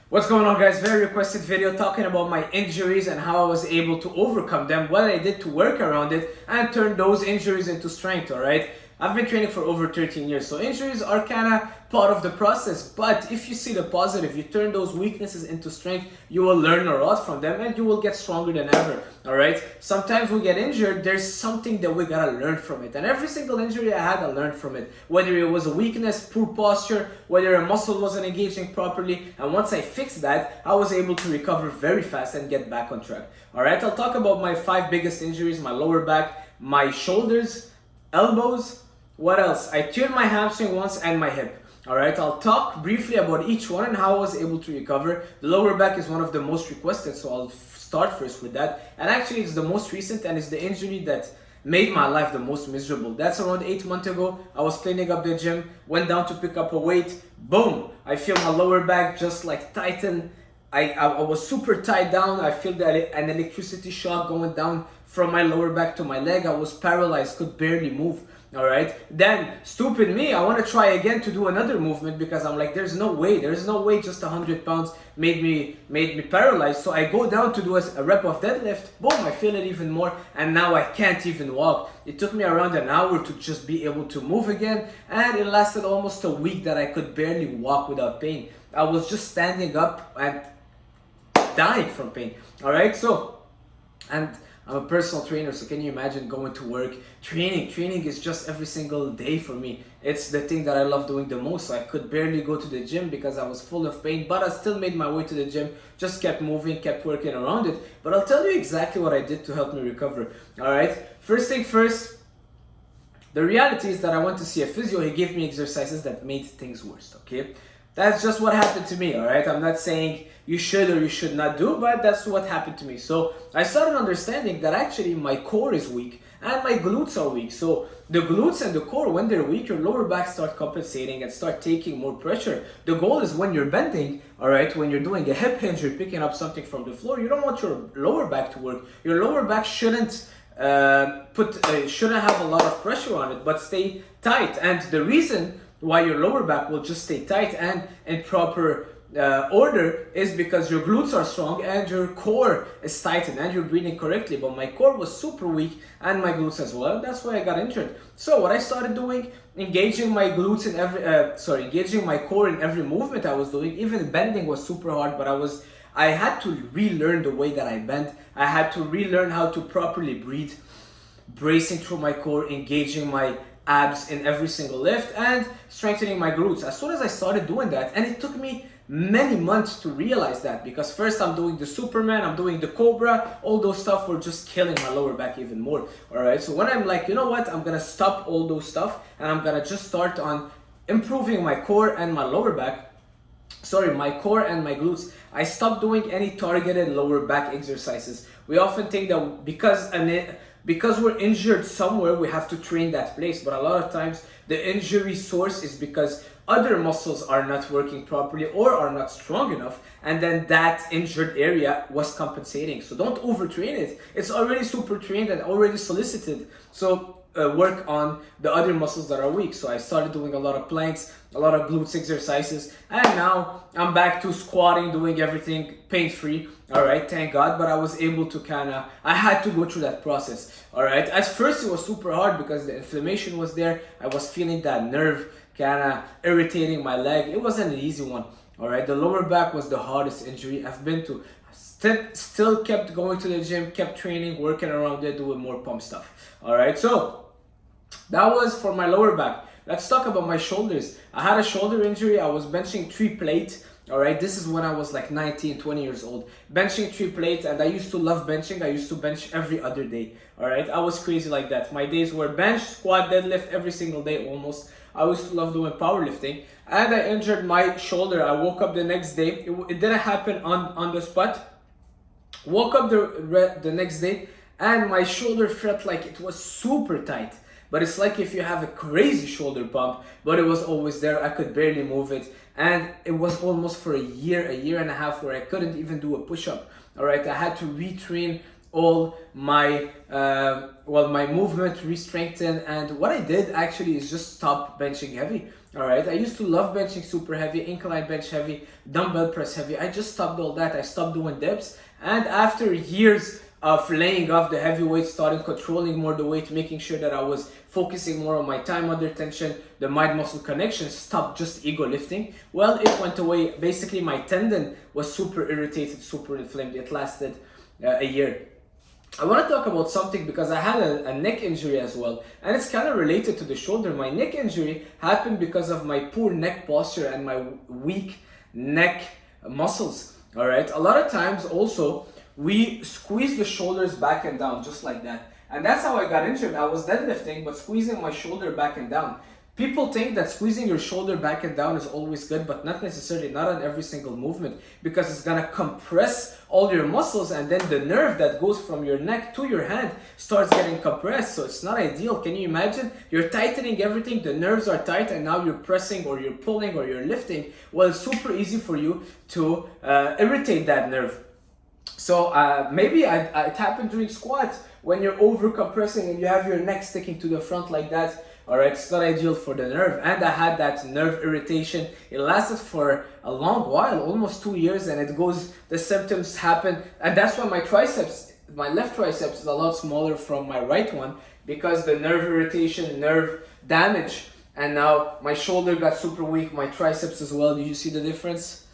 What's going on, guys? Very requested video talking about my injuries and how I was able to overcome them, what I did to work around it and turn those injuries into strength. Alright, I've been training for over 13 years, so injuries are kind of part of the process, but if you see the positive, you turn those weaknesses into strength, you will learn a lot from them and you will get stronger than ever. Alright, sometimes we get injured, there's something that we gotta learn from it, and every single injury I had, I learned from it, whether it was a weakness, poor posture, whether a muscle wasn't engaging properly, and once I fixed that, I was able to recover very fast and get back on track. Alright, I'll talk about my 5 biggest injuries: my lower back, my shoulders, elbows, what else? I teared my hamstring once and my hip. Alright, I'll talk briefly about each one and how I was able to recover. The lower back is one of the most requested, so I'll start first with that. And actually it's the most recent and it's the injury that made my life the most miserable. That's around 8 months ago. I was cleaning up the gym, went down to pick up a weight, boom! I feel my lower back just like tighten. I was super tied down. I feel an electricity shock going down from my lower back to my leg. I was paralyzed, could barely move. Alright, then stupid me, I want to try again to do another movement because I'm like, there's no way just 100 pounds made me paralyzed. So I go down to do a rep of deadlift, boom, I feel it even more, and now I can't even walk. It took me around an hour to just be able to move again, and it lasted almost a week that I could barely walk without pain. I was just standing up and dying from pain. Alright, so, and I'm a personal trainer, so can you imagine going to work? Training is just every single day for me. It's the thing that I love doing the most. So I could barely go to the gym because I was full of pain, but I still made my way to the gym, just kept moving, kept working around it. But I'll tell you exactly what I did to help me recover. Alright, first thing first, the reality is that I went to see a physio. He gave me exercises that made things worse, okay? That's just what happened to me, alright? I'm not saying you should or you should not do, but that's what happened to me. So I started understanding that actually my core is weak and my glutes are weak. So the glutes and the core, when they're weak, your lower back start compensating and start taking more pressure. The goal is when you're bending, alright, when you're doing a hip hinge, you're picking up something from the floor, you don't want your lower back to work. Your lower back shouldn't have a lot of pressure on it, but stay tight. And the reason why your lower back will just stay tight and in proper order is because your glutes are strong and your core is tightened and you're breathing correctly. But my core was super weak and my glutes as well. That's why I got injured. So what I started doing, engaging my glutes in engaging my core in every movement I was doing. Even bending was super hard, but I had to relearn the way that I bend. I had to relearn how to properly breathe, bracing through my core, engaging my abs in every single lift and strengthening my glutes. As soon as I started doing that, and it took me many months to realize that, because first I'm doing the Superman, I'm doing the Cobra, all those stuff were just killing my lower back even more. Alright, so when I'm like, you know what, I'm gonna stop all those stuff and I'm gonna just start on improving my core and my lower back, my core and my glutes, I stopped doing any targeted lower back exercises. We often think that because we're injured somewhere, we have to train that place. But a lot of times, the injury source is because other muscles are not working properly or are not strong enough. And then that injured area was compensating. So don't overtrain it. It's already super trained and already solicited. So work on the other muscles that are weak. So I started doing a lot of planks, a lot of glutes exercises, and now I'm back to squatting, doing everything pain-free. Alright, thank God, but I was able to I had to go through that process. Alright, at first it was super hard because the inflammation was there. I was feeling that nerve irritating my leg. It wasn't an easy one. Alright, the lower back was the hardest injury I've been to. Still kept going to the gym, kept training, working around it, doing more pump stuff. Alright, so that was for my lower back. Let's talk about my shoulders. I had a shoulder injury. I was benching 3 plate. Alright, this is when I was like 19, 20 years old. Benching 3 plate, and I used to love benching. I used to bench every other day. Alright, I was crazy like that. My days were bench, squat, deadlift every single day almost. I used to love doing powerlifting. And I injured my shoulder. I woke up the next day. It didn't happen on the spot. Woke up the next day and my shoulder felt like it was super tight. But it's like if you have a crazy shoulder pump, but it was always there. I could barely move it. And it was almost for a year and a half where I couldn't even do a push-up. Alright, I had to retrain all my my movement, re-strengthen, and what I did actually is just stop benching heavy. All right, I used to love benching super heavy, incline bench heavy, dumbbell press heavy. I just stopped all that. I stopped doing dips, and after years of laying off the heavy weight, starting controlling more the weight, making sure that I was focusing more on my time under tension, the mind muscle connection, stopped just ego lifting. Well, it went away. Basically, my tendon was super irritated, super inflamed. It lasted a year. I want to talk about something because I had a neck injury as well, and it's kind of related to the shoulder. My neck injury happened because of my poor neck posture and my weak neck muscles. All right, a lot of times also we squeeze the shoulders back and down just like that, and that's how I got injured. I was deadlifting but squeezing my shoulder back and down. People think that squeezing your shoulder back and down is always good, but not necessarily, not on every single movement, because it's gonna compress all your muscles, and then the nerve that goes from your neck to your hand starts getting compressed. So it's not ideal. Can you imagine? You're tightening everything, the nerves are tight, and now you're pressing or you're pulling or you're lifting. Well, it's super easy for you to irritate that nerve. So maybe it happened during squats when you're over compressing and you have your neck sticking to the front like that. All right, it's not ideal for the nerve, and I had that nerve irritation. It lasted for a long while, almost 2 years, and the symptoms happen, and that's why my left triceps is a lot smaller from my right one, because the nerve irritation, nerve damage, and now my shoulder got super weak, my triceps as well. Do you see the difference?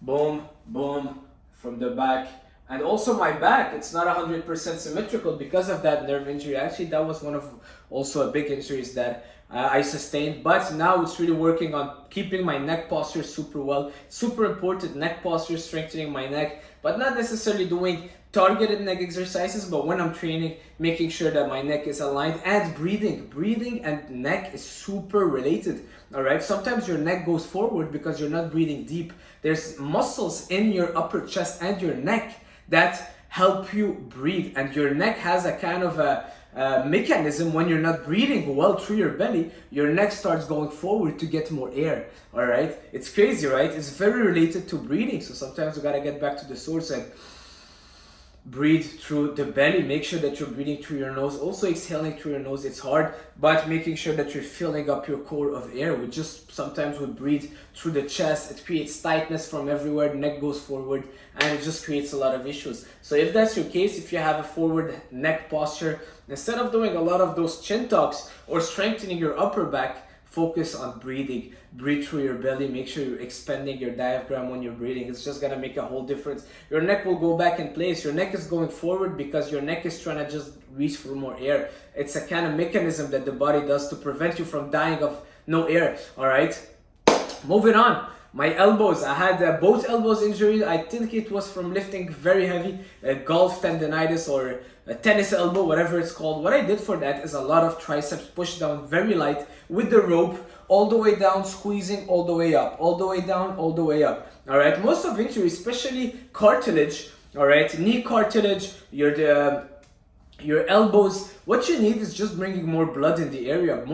Boom, boom, from the back. And also my back, it's not 100% symmetrical because of that nerve injury. Actually, that was one of also a big injuries that I sustained. But now it's really working on keeping my neck posture super well. Super important, neck posture, strengthening my neck, but not necessarily doing targeted neck exercises, but when I'm training, making sure that my neck is aligned, and breathing. Breathing and neck is super related. All right, sometimes your neck goes forward because you're not breathing deep. There's muscles in your upper chest and your neck that help you breathe, and your neck has a kind of a mechanism. When you're not breathing well through your belly, your neck starts going forward to get more air. All right, it's crazy, right? It's very related to breathing. So sometimes we gotta get back to the source and breathe through the belly. Make sure that you're breathing through your nose, also exhaling through your nose. It's hard, but making sure that you're filling up your core of air. We just sometimes would breathe through the chest. It creates tightness from everywhere, the neck goes forward, and it just creates a lot of issues. So if that's your case, if you have a forward neck posture, instead of doing a lot of those chin tucks or strengthening your upper back, focus on breathing. Breathe through your belly. Make sure you're expanding your diaphragm when you're breathing. It's just gonna make a whole difference. Your neck will go back in place. Your neck is going forward because your neck is trying to just reach for more air. It's a kind of mechanism that the body does to prevent you from dying of no air. All right, moving on. My elbows, I had both elbows injuries. I think it was from lifting very heavy, golf tendonitis or a tennis elbow, whatever it's called. What I did for that is a lot of triceps push down very light with the rope, all the way down, squeezing all the way up, all the way down, all the way up. All right, most of injuries, especially cartilage, all right, knee cartilage, your elbows, what you need is just bringing more blood in the area,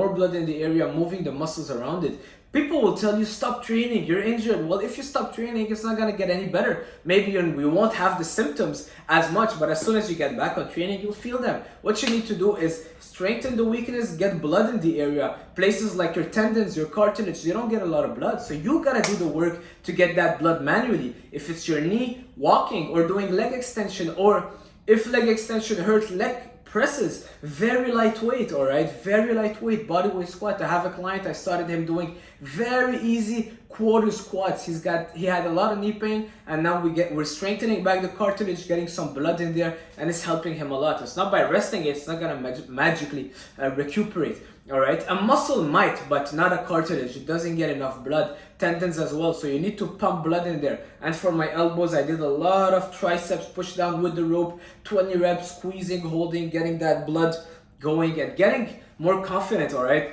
moving the muscles around it. People will tell you, stop training, you're injured. Well, if you stop training, it's not going to get any better. Maybe we won't have the symptoms as much, but as soon as you get back on training, you'll feel them. What you need to do is strengthen the weakness, get blood in the area. Places like your tendons, your cartilage, they don't get a lot of blood. So you got to do the work to get that blood manually. If it's your knee, walking or doing leg extension, or if leg extension hurts, leg presses, very lightweight. All right, very lightweight bodyweight squat. I have a client, I started him doing very easy quarter squats. He had a lot of knee pain, and now we're strengthening back the cartilage, getting some blood in there, and it's helping him a lot. It's not by resting it, it's not gonna magically recuperate. All right, a muscle might, but not a cartilage. It doesn't get enough blood. Tendons as well, so you need to pump blood in there. And for my elbows, I did a lot of triceps push down with the rope, 20 reps, squeezing, holding, getting that blood going and getting more confident. All right,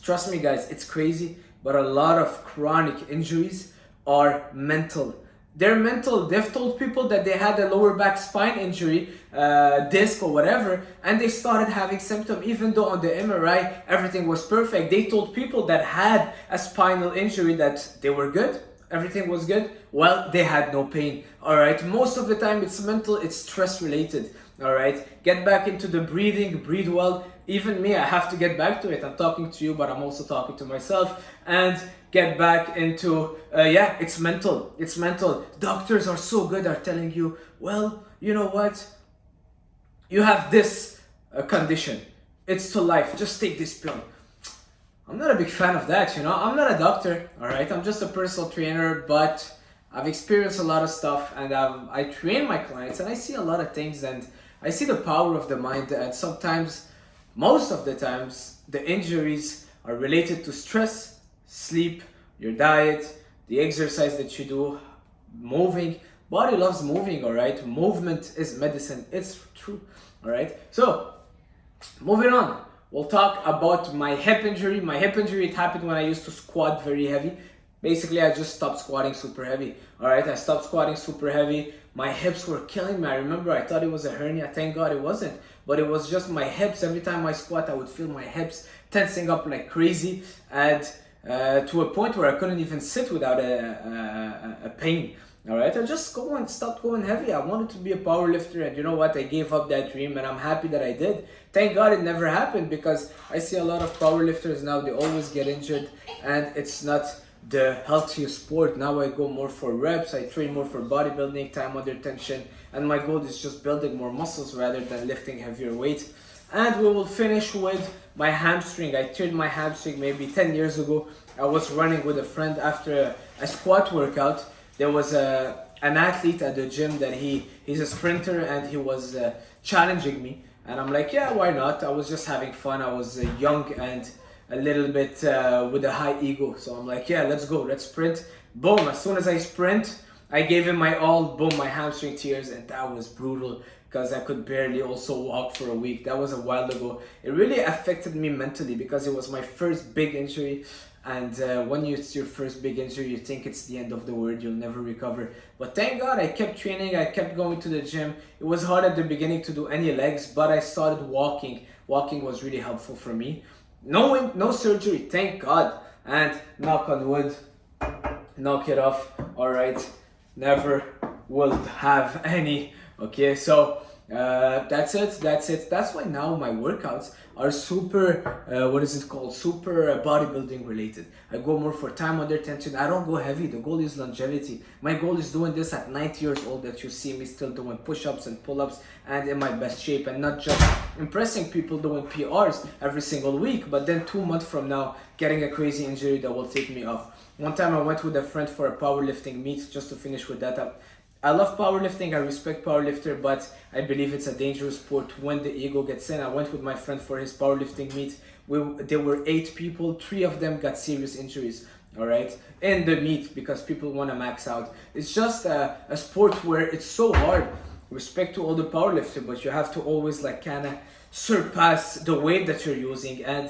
trust me guys, it's crazy, but a lot of chronic injuries are mental. They're mental. They've told people that they had a lower back spine injury, disc or whatever, and they started having symptoms even though on the MRI everything was perfect. They told people that had a spinal injury that they were good, everything was good. Well, they had no pain. All right, most of the time it's mental, it's stress related. All right, get back into the breathing, breathe well, even me, I have to get back to it. I'm talking to you, but I'm also talking to myself and get back into, yeah, it's mental. It's mental. Doctors are so good at telling you, well, you know what? You have this condition. It's to life. Just take this pill. I'm not a big fan of that, you know. I'm not a doctor, all right? I'm just a personal trainer, but I've experienced a lot of stuff, and I train my clients, and I see a lot of things, and I see the power of the mind. And sometimes, most of the times, the injuries are related to stress, sleep, your diet, the exercise that you do, moving. Body loves moving, all right? Movement is medicine. It's true, all right? So, moving on. We'll talk about my hip injury. My hip injury, it happened when I used to squat very heavy. Basically, I just stopped squatting super heavy. All right, I stopped squatting super heavy. My hips were killing me. I remember I thought it was a hernia. Thank God it wasn't. But it was just my hips. Every time I squat, I would feel my hips tensing up like crazy. And to a point where I couldn't even sit without a pain. All right, I just stopped going heavy. I wanted to be a power lifter, and you know what? I gave up that dream, and I'm happy that I did. Thank God it never happened, because I see a lot of power lifters now, they always get injured, and it's not the healthiest sport. Now I go more for reps, I train more for bodybuilding, time under tension, and my goal is just building more muscles rather than lifting heavier weight. And we will finish with my hamstring. I teared my hamstring maybe 10 years ago. I was running with a friend after a squat workout. There was an athlete at the gym that he's a sprinter, and he was challenging me. And I'm like, yeah, why not? I was just having fun. I was young and a little bit with a high ego. So I'm like, yeah, let's go, let's sprint. Boom, as soon as I sprint, I gave him my all. Boom, my hamstring tears, and that was brutal because I could barely also walk for a week. That was a while ago. It really affected me mentally because it was my first big injury. And when it's your first big injury, you think it's the end of the world, you'll never recover. But thank God I kept training, I kept going to the gym. It was hard at the beginning to do any legs, but I started walking. Walking was really helpful for me. No surgery, thank God. And knock on wood, knock it off, all right. Never will have any, okay? So that's it. That's why now my workouts are super, super bodybuilding related. I go more for time under tension. I don't go heavy. The goal is longevity. My goal is doing this at 90 years old, that you see me still doing push-ups and pull-ups and in my best shape, and not just impressing people doing PRs every single week, but then 2 months from now getting a crazy injury that will take me off. One time I went with a friend for a powerlifting meet, just to finish with that up. I love powerlifting, I respect powerlifter, but I believe it's a dangerous sport when the ego gets in. I went with my friend for his powerlifting meet. There were 8 people, 3 of them got serious injuries, all right, in the meet because people want to max out. It's just a sport where it's so hard. Respect to all the powerlifters, but you have to always like kind of surpass the weight that you're using, and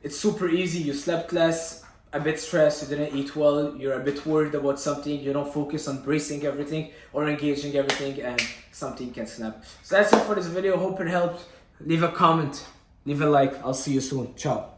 it's super easy. You slept less, a bit stressed, you didn't eat well, you're a bit worried about something, you don't focus on bracing everything or engaging everything, and something can snap. So that's it for this video. Hope it helped. Leave a comment, leave a like. I'll see you soon. Ciao.